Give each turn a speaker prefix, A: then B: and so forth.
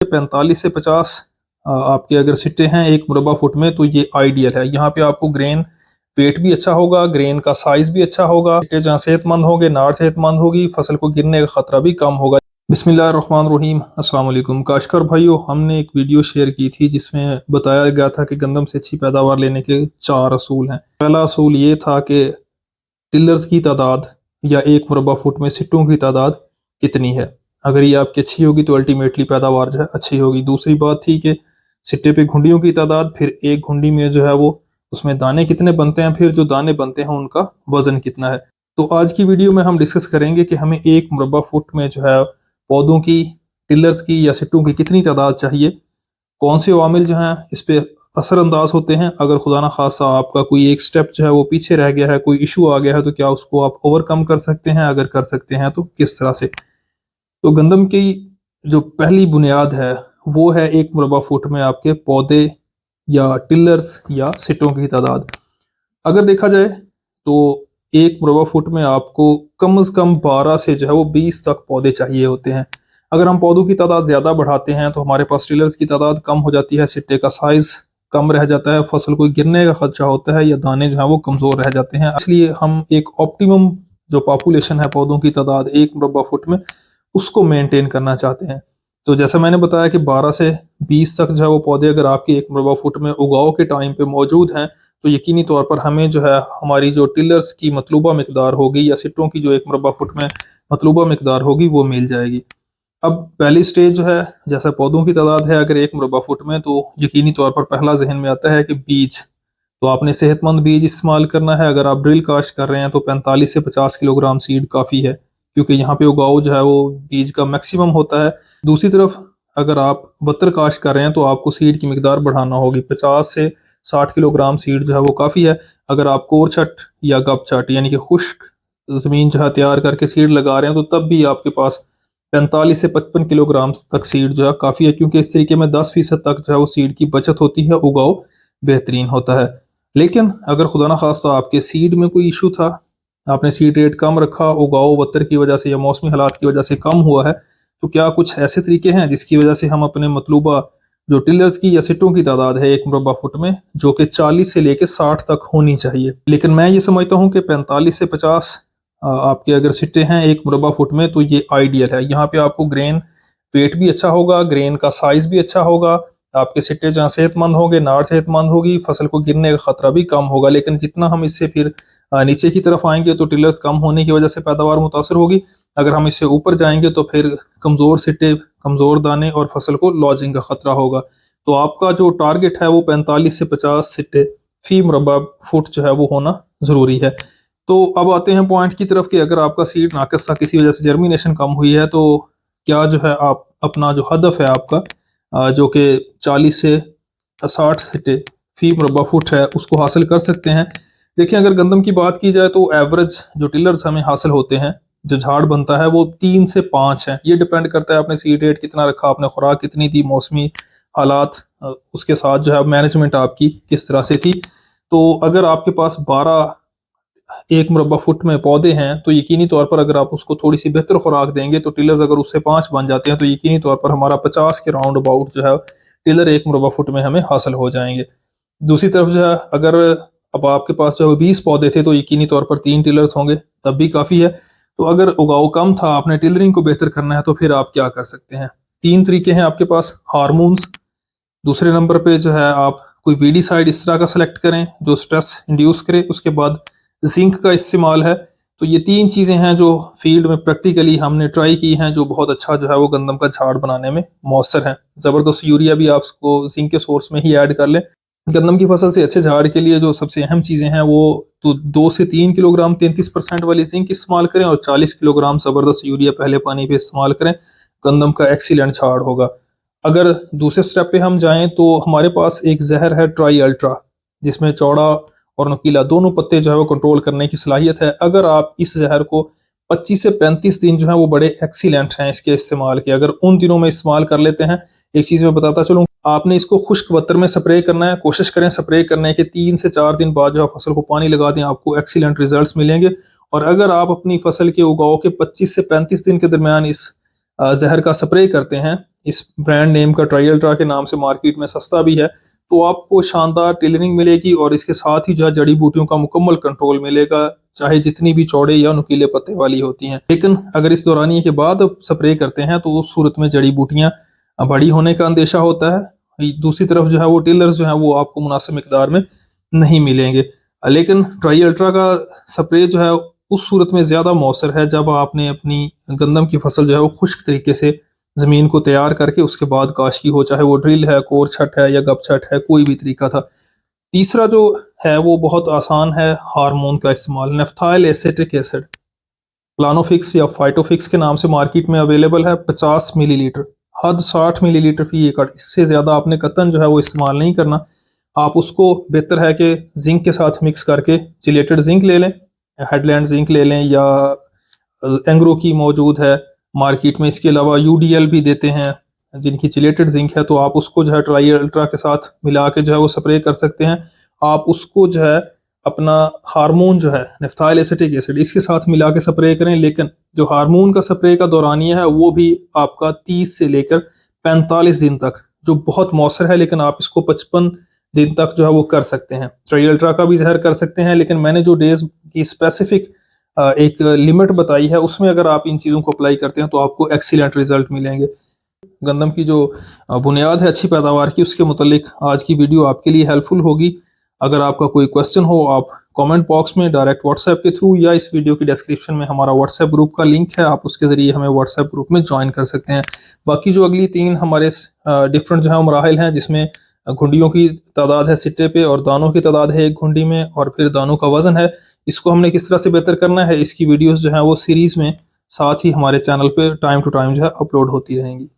A: 45 से 50 आपके अगर सिट्टे हैं एक मुरब्बा फुट में तो ये आइडियल है। यहाँ पे आपको ग्रेन वेट भी अच्छा होगा, ग्रेन का साइज भी अच्छा होगा, सिट्टे जहाँ सेहतमंद होंगे, नाड़ सेहतमंद होगी, फसल को गिरने का खतरा भी कम होगा। बिस्मिल्लाहिर्रहमानिर्रहीम, अस्सलाम वालेकुम काश्तकार भाइयों। हमने एक वीडियो शेयर की थी जिसमें बताया गया था कि गंदम से अच्छी पैदावार लेने के 4 असूल हैं। पहला असूल ये था कि टिलर्स की तादाद या एक मुरब्बा फुट में सिट्टों की तादाद कितनी है। अगर ये आपकी अच्छी होगी तो अल्टीमेटली पैदावार जो है अच्छी होगी। दूसरी बात थी कि सिट्टे पे घुंडियों की तादाद, फिर एक घुंडी में जो है वो उसमें दाने कितने बनते हैं, फिर जो दाने बनते हैं उनका वजन कितना है। तो आज की वीडियो में हम डिस्कस करेंगे कि हमें एक मुरब्बा फुट में जो है पौधों की, टिलर्स की या सिट्टों की कितनी तादाद चाहिए, कौन से अवामिल जो हैं इस पे असरअंदाज होते हैं। अगर खुदा ना खासा आपका कोई एक स्टेप जो है वो पीछे रह गया है, कोई इशू आ गया है, तो क्या उसको आप ओवरकम कर सकते हैं, अगर कर सकते हैं तो किस तरह से। तो गंदम की जो पहली बुनियाद है वो है एक मुरब्बा फुट में आपके पौधे या टिलर्स या सिट्टों की तादाद। अगर देखा जाए तो एक मुरब्बा फुट में आपको कम से कम 12 से जो है वो 20 तक पौधे चाहिए होते हैं। अगर हम पौधों की तादाद ज़्यादा बढ़ाते हैं तो हमारे पास टिलर्स की तादाद कम हो जाती है, सिट्टे का साइज कम रह जाता है, फसल को गिरने का खदशा होता है या दाने जो है वो कमज़ोर रह जाते हैं। इसलिए हम एक ऑप्टिमम जो पॉपुलेशन है पौधों की तादाद एक मुरब्बा फुट में, उसको मेंटेन करना चाहते हैं। तो जैसा मैंने बताया कि 12 से 20 तक जो है वो पौधे अगर आपके एक मुरब्बा फुट में उगाव के टाइम पे मौजूद हैं तो यकीनी तौर पर हमें जो है हमारी जो टिलर्स की मतलूबा मिकदार होगी या सिट्टों की जो एक मुरब्बा फुट में मतलूबा मिकदार होगी वो मिल जाएगी। अब पहली स्टेज जो है, जैसा पौधों की तादाद है अगर एक मुरब्बा फुट में, तो यकीनी तौर पर पहला जहन में आता है कि बीज। तो आपने सेहतमंद बीज इस्तेमाल करना है। अगर आप ड्रिल काश्त कर रहे हैं तो 45 से 50 किलोग्राम सीड काफ़ी है, क्योंकि यहाँ पे उगाव जो है वो बीज का मैक्सिमम होता है। दूसरी तरफ अगर आप बत्तर काश्त कर रहे हैं तो आपको सीड की मिकदार बढ़ाना होगी। 50 से 60 किलोग्राम सीड जो है वो काफ़ी है। अगर आप कोर छट या गप छट यानी कि खुश्क ज़मीन जो है तैयार करके सीड लगा रहे हैं तो तब भी आपके पास 45 से 55 किलोग्राम तक सीड जो है काफ़ी है, क्योंकि इस तरीके में 10% तक जो है वो सीड की बचत होती है, उगाव बेहतरीन होता है। लेकिन अगर खुदा ना खास्ता आपके सीड में कोई इशू था, आपने सीड रेट कम रखा, उगाव बत्तर की वजह से या मौसमी हालात की वजह से कम हुआ है, तो क्या कुछ ऐसे तरीके हैं जिसकी वजह से हम अपने मतलूबा जो टिलर्स की या सिट्टों की तादाद है एक मुरब्बा फुट में, जो कि 40 से लेकर 60 तक होनी चाहिए। लेकिन मैं ये समझता हूँ कि 45 से 50 आपके अगर सिट्टे हैं एक मुरब्बा फुट में तो ये आइडियल है। यहाँ पे आपको ग्रेन वेट भी अच्छा होगा, ग्रेन का साइज भी अच्छा होगा, आपके सिट्टे जहाँ सेहतमंद होंगे, नाड़ सेहतमंद होगी, फसल को गिरने का खतरा भी कम होगा। लेकिन जितना हम इससे फिर नीचे की तरफ आएंगे तो टिलर्स कम होने की वजह से पैदावार मुतासर होगी। अगर हम इससे ऊपर जाएंगे तो फिर कमज़ोर सिट्टे, कमज़ोर दाने और फसल को लॉजिंग का खतरा होगा। तो आपका जो टारगेट है वो 45 से 50 सिट्टे फी मुरब्बा फुट जो है वो होना ज़रूरी है। तो अब आते हैं पॉइंट की तरफ कि अगर आपका सीड नाकस था, किसी वजह से जर्मिनेशन कम हुई है, तो क्या जो है आप अपना जो हदफ है आपका जो कि 40 से 60 सिट्टे फी मुरब्बा फुट है उसको हासिल कर सकते हैं। देखिए अगर गंदम की बात की जाए तो एवरेज जो टिलर्स हमें हासिल होते हैं, जो झाड़ बनता है वो 3 से 5 है। ये डिपेंड करता है आपने सीड रेट कितना रखा, आपने खुराक कितनी दी, मौसमी हालात, उसके साथ जो है मैनेजमेंट आपकी किस तरह से थी। तो अगर आपके पास 12 एक मुरब्बा फुट में पौधे हैं तो यकीनी तौर पर अगर आप उसको थोड़ी सी बेहतर खुराक देंगे तो टिलर्स अगर उससे 5 बन जाते हैं तो यकीनी तौर पर हमारा 50 के राउंड अबाउट जो है टिलर एक मुरब्बा फुट में हमें हासिल हो जाएंगे। दूसरी तरफ जो है अगर अब आपके पास जो है 20 पौधे थे तो यकीनी तौर पर 3 टिलर्स होंगे, तब भी काफ़ी है। तो अगर उगाव कम था, आपने टिलरिंग को बेहतर करना है, तो फिर आप क्या कर सकते हैं। 3 तरीके हैं आपके पास। हार्मोन्स, दूसरे नंबर पे जो है आप कोई वीडीसाइड इस तरह का सेलेक्ट करें जो स्ट्रेस इंड्यूस करे, उसके बाद जिंक का इस्तेमाल है। तो ये 3 चीज़ें हैं जो फील्ड में प्रैक्टिकली हमने ट्राई की हैं, जो बहुत अच्छा जो है वो गंदम का झाड़ बनाने में मौसर हैं। ज़बरदस्त यूरिया भी आप उसको जिंक के सोर्स में ही ऐड कर लें। गंदम की फसल से अच्छे झाड़ के लिए जो सबसे अहम चीज़ें हैं वो तो 2 से 3 किलोग्राम 33% वाली जिंक इस्तेमाल करें और 40 किलोग्राम ज़बरदस्त यूरिया पहले पानी पे इस्तेमाल करें। गंदम का एक्सीलेंट झाड़ होगा। अगर दूसरे स्टेप पे हम जाएं तो हमारे पास एक जहर है ट्राई अल्ट्रा, जिसमें चौड़ा और नुकीला दोनों पत्ते जो है वो कंट्रोल करने की सलाहियत है। अगर आप इस जहर को 25 से 35 दिन जो है वो बड़े एक्सीलेंट हैं इसके इस्तेमाल के, अगर उन दिनों में इस्तेमाल कर लेते हैं। एक चीज़ मैं बताता चलूँ, आपने इसको खुश्क बत्तर में स्प्रे करना है। कोशिश करें स्प्रे करने के 3 से 4 दिन बाद जो है फसल को पानी लगा दें, आपको एक्सीलेंट रिजल्ट्स मिलेंगे। और अगर आप अपनी फसल के उगाव के 25 से 35 दिन के दरमियान इस जहर का स्प्रे करते हैं इस ब्रांड नेम का ट्राई अल्ट्रा के नाम से मार्केट में सस्ता भी है, तो आपको शानदार टेलरिंग मिलेगी और इसके साथ ही जो है जड़ी बूटियों का मुकम्मल कंट्रोल मिलेगा, चाहे जितनी भी चौड़े या नुकीले पत्ते वाली होती हैं। लेकिन अगर इस दौरानिए के बाद स्प्रे करते हैं तो उस सूरत में जड़ी बूटियां बड़ी होने का अंदेशा होता है। दूसरी तरफ जो है वो टिलर्स जो है वो आपको मुनासिब मिकदार में नहीं मिलेंगे। लेकिन ट्राई अल्ट्रा का स्प्रे जो है उस सूरत में ज़्यादा मौसर है जब आपने अपनी गंदम की फसल जो है वो खुश्क तरीके से ज़मीन को तैयार करके उसके बाद काश की हो, चाहे वो ड्रिल है, कोर छट है या गप छट है, कोई भी तरीका था। तीसरा जो है वो बहुत आसान है, हार्मोन का इस्तेमाल। नेफ्थाइल एसिटिक एसिड प्लानोफिक्स या फाइटोफिक्स के नाम से मार्केट में अवेलेबल है। 50 मिलीलीटर, हद 60 मिलीलीटर फी एकड़, इससे ज़्यादा आपने कतन जो है वो इस्तेमाल नहीं करना। आप उसको बेहतर है कि जिंक के साथ मिक्स करके चिलेटेड जिंक ले लें, हेडलैंड जिंक ले लें या एंग्रो की मौजूद है मार्केट में। इसके अलावा यूडीएल भी देते हैं जिनकी चिलेटेड जिंक है, तो आप उसको जो है ट्राई अल्ट्रा के साथ मिला के जो है वो स्प्रे कर सकते हैं। आप उसको जो है अपना हार्मोन जो है नेफ्थाइल एसिटिक एसिड इसके साथ मिला के स्प्रे करें। लेकिन जो हार्मोन का स्प्रे का दौरानिया है वो भी आपका 30 से लेकर 45 दिन तक, जो बहुत मौसर है, लेकिन आप इसको 55 दिन तक जो है वो कर सकते हैं। ट्राई अल्ट्रा का भी जहर कर सकते हैं, लेकिन मैंने जो डेज की स्पेसिफिक एक लिमिट बताई है उसमें अगर आप इन चीज़ों को अप्लाई करते हैं तो आपको एक्सीलेंट रिजल्ट मिलेंगे। गंदम की जो बुनियाद है अच्छी पैदावार की, उसके मुतालिक आज की वीडियो आपके लिए हेल्पफुल होगी। अगर आपका कोई क्वेश्चन हो आप कमेंट बॉक्स में डायरेक्ट व्हाट्सएप के थ्रू या इस वीडियो की डिस्क्रिप्शन में हमारा व्हाट्सएप ग्रुप का लिंक है, आप उसके ज़रिए हमें व्हाट्सएप ग्रुप में ज्वाइन कर सकते हैं। बाकी जो अगली 3 हमारे डिफरेंट जो है मराहिल हैं, जिसमें घुंडियों की तादाद है सिट्टे पे और दानों की तादाद है एक घुंडी में, और फिर दानों का वजन है, इसको हमने किस तरह से बेहतर करना है, इसकी वीडियोस जो है वो सीरीज़ में साथ ही हमारे चैनल पे टाइम टू टाइम जो है अपलोड होती रहेंगी।